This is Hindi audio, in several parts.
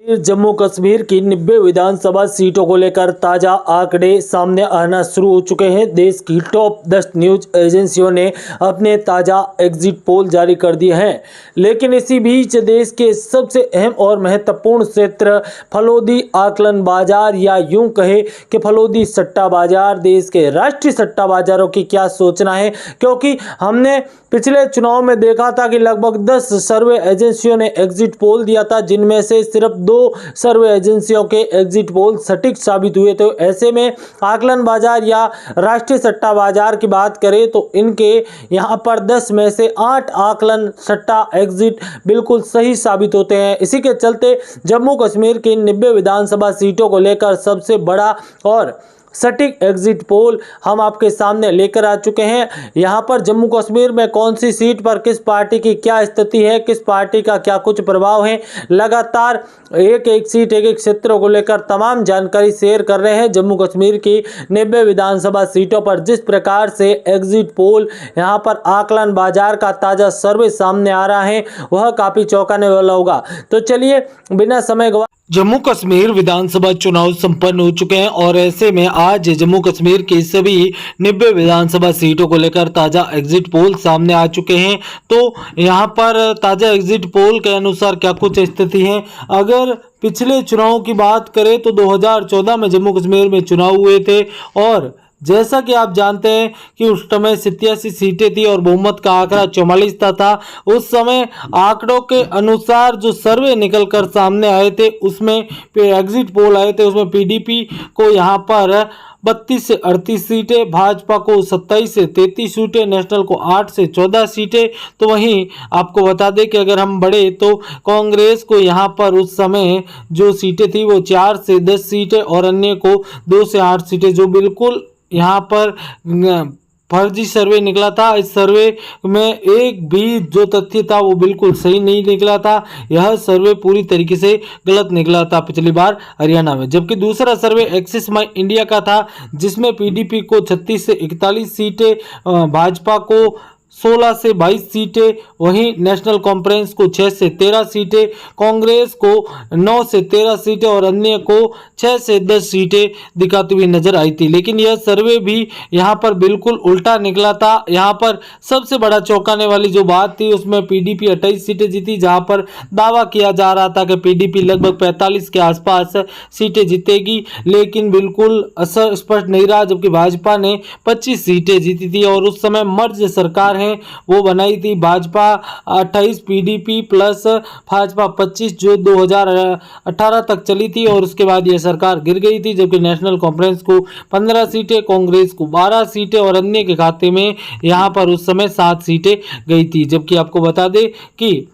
जम्मू कश्मीर की 90 विधानसभा सीटों को लेकर ताजा आंकड़े सामने आना शुरू हो चुके हैं। देश की टॉप 10 न्यूज एजेंसियों ने अपने ताजा एग्जिट पोल जारी कर दिए हैं, लेकिन इसी बीच देश के सबसे अहम और महत्वपूर्ण क्षेत्र फलोदी आकलन बाजार या यूं कहे कि फलोदी सट्टा बाजार, देश के राष्ट्रीय सट्टा बाजारों की क्या सोचना है, क्योंकि हमने पिछले चुनाव में देखा था कि लगभग 10 सर्वे एजेंसियों ने एग्जिट पोल दिया था, जिनमें से सिर्फ 2 सर्वे एजेंसियों के एग्जिट पोल सटीक साबित हुए थे। ऐसे में आकलन बाजार या राष्ट्रीय सट्टा बाजार की बात करें तो इनके यहां पर 10 में से 8 आकलन सट्टा एग्जिट बिल्कुल सही साबित होते हैं। इसी के चलते जम्मू कश्मीर की 90 विधानसभा सीटों को लेकर सबसे बड़ा और सटीक एग्जिट पोल हम आपके सामने लेकर आ चुके हैं। यहां पर जम्मू कश्मीर में कौन सी सीट पर किस पार्टी की क्या स्थिति है, किस पार्टी का क्या कुछ प्रभाव है, लगातार एक एक सीट, एक एक क्षेत्रों को लेकर तमाम जानकारी शेयर कर रहे हैं। जम्मू कश्मीर की 90 विधानसभा सीटों पर जिस प्रकार से एग्जिट पोल यहां पर आकलन बाजार का ताजा सर्वे सामने आ रहा है, वह काफी चौंकाने वाला होगा। तो चलिए बिना समय गवा जम्मू कश्मीर विधानसभा चुनाव संपन्न हो चुके हैं और ऐसे में आज जम्मू कश्मीर की सभी 90 विधानसभा सीटों को लेकर ताजा एग्जिट पोल सामने आ चुके हैं। तो यहां पर ताजा एग्जिट पोल के अनुसार क्या कुछ स्थिति है। अगर पिछले चुनाव की बात करें तो 2014 में जम्मू कश्मीर में चुनाव हुए थे और जैसा कि आप जानते हैं कि उस समय 87 सीटें थी और बहुमत का आंकड़ा 44 था। उस समय आंकड़ों के अनुसार जो सर्वे निकल कर सामने आए थे, उसमें एग्जिट पोल आए थे, उसमें पीडीपी को यहाँ पर 32 से 38 सीटें, भाजपा को 27 से 33 सीटें, नेशनल को 8 से 14 सीटें। तो वहीं आपको बता दें कि अगर हम बढ़े तो कांग्रेस को यहाँ पर उस समय जो सीटें थी वो 4 से 10 सीटें और अन्य को 2 से 8 सीटें, जो बिल्कुल यहाँ पर फर्जी सर्वे निकला था। इस सर्वे में एक भी जो तथ्य था वो बिल्कुल सही नहीं निकला था। यह सर्वे पूरी तरीके से गलत निकला था पिछली बार हरियाणा में। जबकि दूसरा सर्वे एक्सिस माई इंडिया का था, जिसमें पीडीपी को 36 से 41 सीटें, भाजपा को 16 से 22 सीटें, वहीं नेशनल कॉन्फ्रेंस को 6 से 13 सीटें, कांग्रेस को 9 से 13 सीटें और अन्य को 6 से 10 सीटें दिखाती हुई नजर आई थी। लेकिन यह सर्वे भी यहां पर बिल्कुल उल्टा निकला था। यहां पर सबसे बड़ा चौंकाने वाली जो बात थी, उसमें पीडीपी 28 सीटें जीती, जहां पर दावा किया जा रहा था कि पीडीपी लगभग 45 के आसपास सीटें जीतेगी, लेकिन बिल्कुल असर स्पष्ट नहीं रहा। जबकि भाजपा ने 25 सीटें जीती थी और उस समय मर्ज सरकार वो बनाई थी, भाजपा 28 पीडीपी प्लस भाजपा 25, जो 2018 तक चली थी और उसके बाद यह सरकार गिर गई थी। जबकि नेशनल कॉन्फ्रेंस को 15 सीटें, कांग्रेस को 12 सीटें और अन्य के खाते में यहां पर उस समय 7 सीटें गई थी। जबकि आपको बता दें कि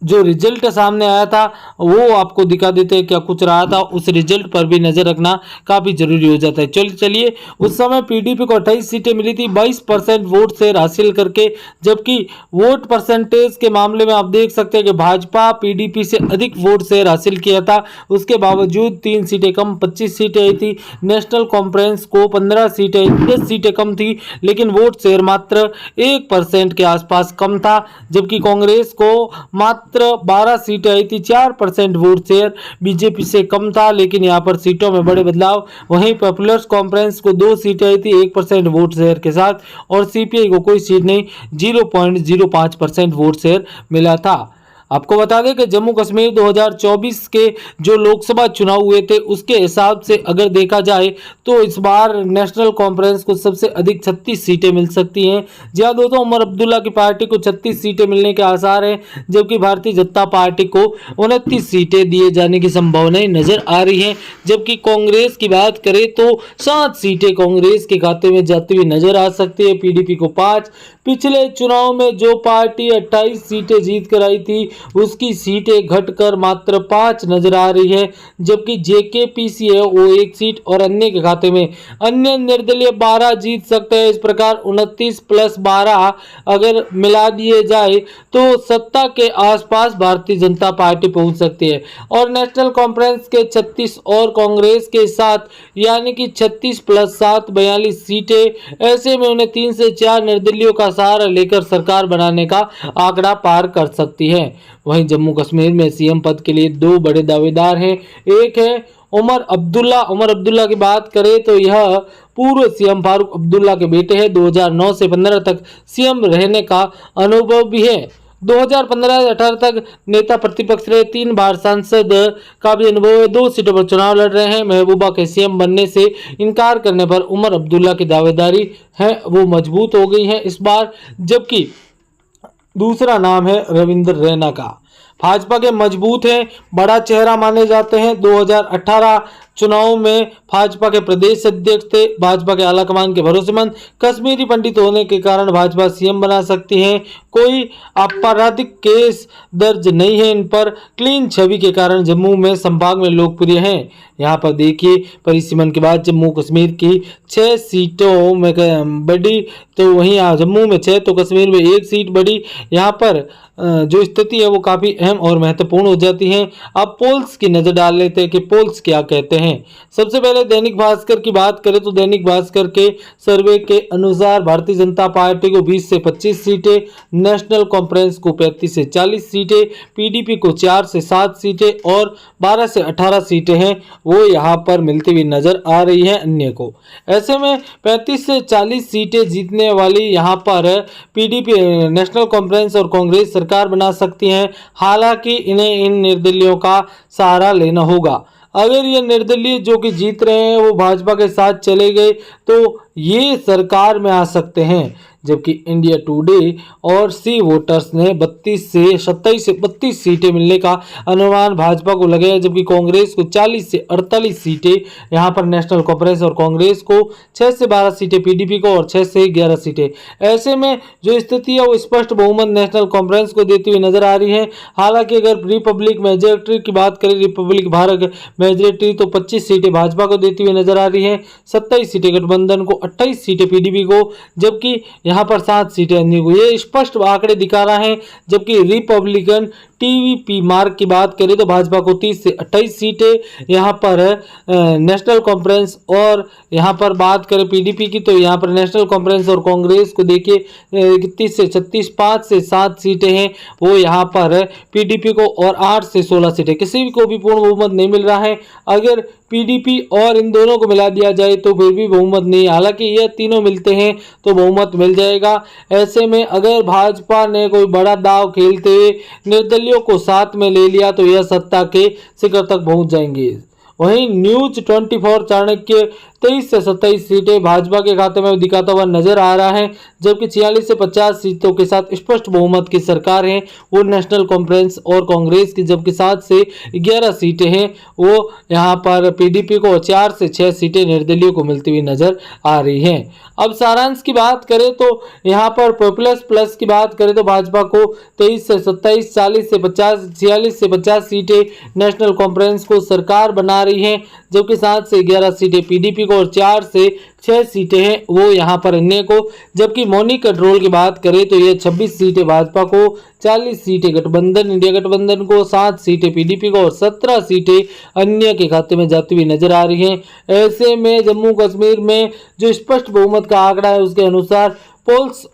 जो रिजल्ट सामने आया था वो आपको दिखा देते हैं क्या कुछ रहा था। उस रिजल्ट पर भी नजर रखना काफी जरूरी हो जाता है। चलिए उस समय पीडीपी को 28 सीटें मिली थी 22% वोट शेयर हासिल करके। जबकि वोट परसेंटेज के मामले में आप देख सकते हैं कि भाजपा पीडीपी से अधिक वोट शेयर हासिल किया था। उसके बावजूद 3 सीटें कम 25 सीटें आई थी। नेशनल कॉन्फ्रेंस को 15 सीटें 10 सीटें कम थी, लेकिन वोट शेयर मात्र 1% के आसपास कम था। जबकि कांग्रेस को मात्र 12 सीटें आई थी, 4% वोट शेयर बीजेपी से कम था। लेकिन यहां पर सीटों में बड़े बदलाव। वहीं पॉपुलर कॉन्फ्रेंस को 2 सीटें आई थी 1% वोट शेयर के साथ, और सीपीआई को कोई सीट नहीं, 0.05% वोट शेयर मिला था। आपको बता दें कि जम्मू कश्मीर 2024 के जो लोकसभा चुनाव हुए थे उसके हिसाब से अगर देखा जाए तो इस बार नेशनल कॉन्फ्रेंस को सबसे अधिक 36 सीटें मिल सकती हैं। जहां दोस्तों उमर अब्दुल्ला की पार्टी को 36 सीटें मिलने के आसार हैं, जबकि भारतीय जनता पार्टी को 29 सीटें दिए जाने की संभावनाएं नजर आ रही हैं। जबकि कांग्रेस की बात करें तो 7 सीटें कांग्रेस के खाते में जाती हुई नजर आ सकती है, पीडीपी को 5। पिछले चुनाव में जो पार्टी 28 सीटें जीत कर आई थी उसकी सीटें घटकर मात्र 5 नजर आ रही है। जबकि जेकेपीसी है वो 1 सीट और अन्य के खाते में अन्य निर्दलीय 12 जीत सकते हैं। इस प्रकार 29 प्लस 12 अगर मिला दिए जाए तो सत्ता के आसपास भारतीय जनता पार्टी पहुंच सकती है। और नेशनल कॉन्फ्रेंस के 36 और कांग्रेस के 7 यानी कि 36 प्लस 7 42 सीटें। ऐसे में उन्हें 3 से 4 निर्दलीयों का सहारा लेकर सरकार बनाने का आंकड़ा पार कर सकती है। वहीं जम्मू कश्मीर में सीएम पद के लिए दो बड़े दावेदार हैं। एक है उमर अब्दुल्ला की बात करें तो यह पूर्व सीएम फारूक अब्दुल्ला के बेटे हैं। 2009 से 15 तक सीएम रहने का अनुभव भी है। 2015 से 18 तक नेता प्रतिपक्ष रहे, 3 बार सांसद का भी अनुभव है। 2 सीटों पर चुनाव लड़ रहे हैं। महबूबा के सीएम बनने से इनकार करने पर उमर अब्दुल्ला की दावेदारी है वो मजबूत हो गई है इस बार। जबकि दूसरा नाम है रविंद्र रैना का। भाजपा के मजबूत हैं, बड़ा चेहरा माने जाते हैं। 2018 चुनाव में भाजपा के प्रदेश अध्यक्ष थे। भाजपा के आलाकमान के भरोसेमंद, कश्मीरी पंडित होने के कारण भाजपा सीएम बना सकती है। कोई आपराधिक केस दर्ज नहीं है इन पर। क्लीन छवि के कारण जम्मू में संभाग में लोकप्रिय हैं। यहाँ पर देखिए, परिसीमन के बाद जम्मू कश्मीर की 6 सीटों में बढ़ी, तो वहीं जम्मू में 6 तो कश्मीर में 1 सीट बढ़ी। यहाँ पर जो स्थिति है वो काफ़ी अहम और महत्वपूर्ण हो जाती है। अब पोल्स की नज़र डाल लेते हैं कि पोल्स क्या कहते हैं। सबसे पहले दैनिक भास्कर की बात करें तो दैनिक भास्कर के सर्वे के अनुसार भारतीय जनता पार्टी को 20 से 25 सीटें, नेशनल कॉन्फ्रेंस को 35 से 40 सीटें, पीडीपी को 4 से 7 सीटें और 12 से 18 सीटें हैं वो यहाँ पर मिलती हुई नजर आ रही है अन्य को। ऐसे में 35 से 40 सीटें जीतने वाली यहाँ पर पीडीपी, नेशनल कॉन्फ्रेंस और कांग्रेस सरकार बना सकती हैं। हालांकि इन्हें इन निर्दलीयों का सहारा लेना होगा। अगर ये निर्दलीय जो कि जीत रहे हैं वो भाजपा के साथ चले गए तो ये सरकार में आ सकते हैं। जबकि इंडिया टुडे और सी वोटर्स ने 27 से 32 सीटें मिलने का अनुमान भाजपा को लगाया, जबकि कांग्रेस को 40 से 48 सीटें, यहाँ पर नेशनल कॉन्फ्रेंस और कांग्रेस को 6 से 12 सीटें, पीडीपी को और 6 से 11 सीटें। ऐसे में जो स्थिति है वो स्पष्ट बहुमत नेशनल कॉन्फ्रेंस को देती हुई नजर आ रही है। हालांकि अगर रिपब्लिक मेजोरिटी की बात करें, रिपब्लिक भारत मेजोरिटी, तो 25 सीटें भाजपा को देती हुई नजर आ रही है, 27 सीटें गठबंधन को, 28 सीटें पीडीपी को, जबकि यहाँ पर 7 सीटें अन्य को। ये स्पष्ट आंकड़े दिखा रहा है। जबकि रिपब्लिकन टीवीपी मार्क की बात करें तो भाजपा को 30 से 28 सीटें, यहाँ पर नेशनल कॉन्फ्रेंस और यहाँ पर बात करें पीडीपी की तो यहाँ पर नेशनल कॉन्फ्रेंस और कांग्रेस को देखिए 31 से 36, 5 से 7 सीटें हैं वो यहाँ पर पीडीपी को और 8 से 16 सीटें। किसी को भी पूर्ण बहुमत नहीं मिल रहा है। अगर पीडीपी और इन दोनों को मिला दिया जाए तो फिर भी बहुमत नहीं, हालांकि ये तीनों मिलते हैं तो बहुमत मिल जाएगा। ऐसे में अगर भाजपा ने कोई बड़ा दांव खेलते हुए निर्दलीयों को साथ में ले लिया तो यह सत्ता के शिखर तक पहुंच जाएंगे। वहीं न्यूज 24 चाणक्य 23 से 27 सीटें भाजपा के खाते में दिखाता हुआ नजर आ रहा है, जबकि 46 से 50 सीटों के साथ स्पष्ट बहुमत की सरकार है वो नेशनल कॉन्फ्रेंस और कांग्रेस की, जबकि 7 से 11 सीटें हैं वो यहाँ पर पीडीपी को, 4 से 6 सीटें निर्दलीय को मिलती हुई नजर आ रही हैं। अब सारांश की बात करें तो यहाँ पर पॉपुलर प्लस की बात करें तो भाजपा को 23 से 27, 40 से 50, 46 से 50 सीटें नेशनल कॉन्फ्रेंस को सरकार बना रही हैं, जबकि 7 से 11 सीटें पीडीपी को और 4 से 6 सीटें हैं वो यहाँ पर अन्य को। जबकि मौनी कंट्रोल की बात करें तो ये 26 सीटें भाजपा को, 40 सीटें गठबंधन इंडिया गठबंधन को, 7 सीटें पीडीपी को और 17 सीटें अन्य के खाते में जाती हुई नजर आ रही हैं। ऐसे में जम्मू कश्मीर में जो स्पष्ट बहुमत का आंकड़ा है उसके अनुसार पोल्स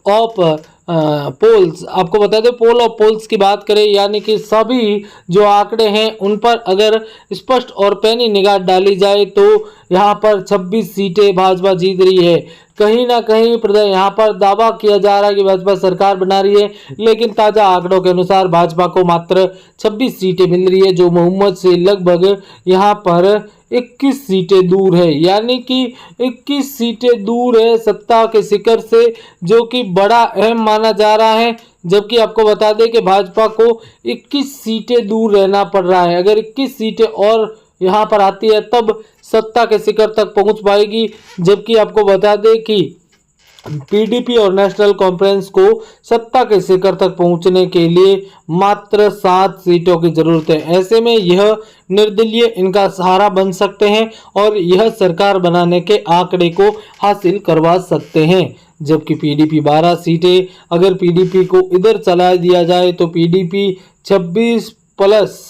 आपको बता दें, पोल ऑफ पोल्स की बात करें यानी कि सभी जो आंकड़े हैं उन पर अगर स्पष्ट और पैनी निगाह डाली जाए तो यहाँ पर 26 सीटें भाजपा जीत रही है। कहीं ना कहीं यहाँ पर दावा किया जा रहा है कि भाजपा सरकार बना रही है, लेकिन ताज़ा आंकड़ों के अनुसार भाजपा को मात्र 26 सीटें मिल रही है, जो बहुमत से लगभग यहाँ पर 21 सीटें दूर है, यानी कि 21 सीटें दूर है सत्ता के शिखर से, जो कि बड़ा अहम माना जा रहा है। जबकि आपको बता दें कि भाजपा को 21 सीटें दूर रहना पड़ रहा है। अगर 21 सीटें और यहाँ पर आती है तब सत्ता के शिखर तक पहुँच पाएगी। जबकि आपको बता दें कि पीडीपी और नेशनल कॉन्फ्रेंस को सत्ता के शिखर तक पहुंचने के लिए मात्र 7 सीटों की जरूरत है। ऐसे में यह निर्दलीय इनका सहारा बन सकते हैं और यह सरकार बनाने के आंकड़े को हासिल करवा सकते हैं। जबकि पीडीपी 12 सीटें, अगर पीडीपी को इधर चला दिया जाए तो पीडीपी 26 प्लस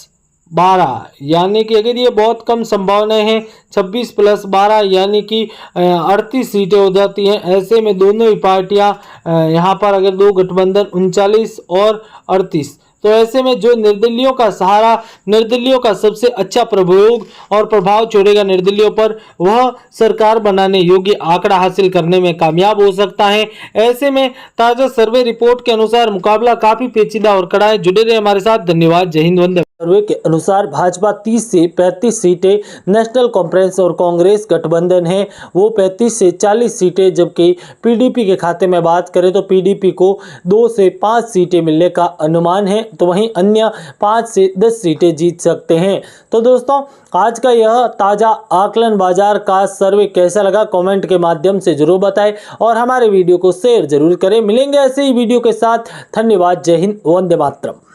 12 यानी कि अगर ये बहुत कम संभावनाएं हैं, 26 प्लस 12 यानी कि 38 सीटें हो जाती हैं। ऐसे में दोनों ही पार्टियां यहाँ पर अगर दो गठबंधन 39 और 38 तो ऐसे में जो निर्दलीयों का सहारा, निर्दलीयों का सबसे अच्छा प्रयोग और प्रभाव छोड़ेगा निर्दलीयों पर, वह सरकार बनाने योग्य आंकड़ा हासिल करने में कामयाब हो सकता है। ऐसे में ताजा सर्वे रिपोर्ट के अनुसार मुकाबला काफी पेचीदा और कड़ा है। जुड़े रहे हमारे साथ। धन्यवाद। जय हिंद, वंदे। सर्वे के अनुसार भाजपा 30 से 35 सीटें, नेशनल कॉन्फ्रेंस और कांग्रेस गठबंधन है वो 35 से 40 सीटें, जबकि पीडीपी के खाते में बात करें तो पीडीपी को 2 से 5 सीटें मिलने का अनुमान है, तो वहीं अन्य 5 से 10 सीटें जीत सकते हैं। तो दोस्तों, आज का यह ताज़ा आकलन बाजार का सर्वे कैसा लगा कमेंट के माध्यम से जरूर बताएं और हमारे वीडियो को शेयर जरूर करें। मिलेंगे ऐसे ही वीडियो के साथ। धन्यवाद। जय हिंद, वंदे मातरम।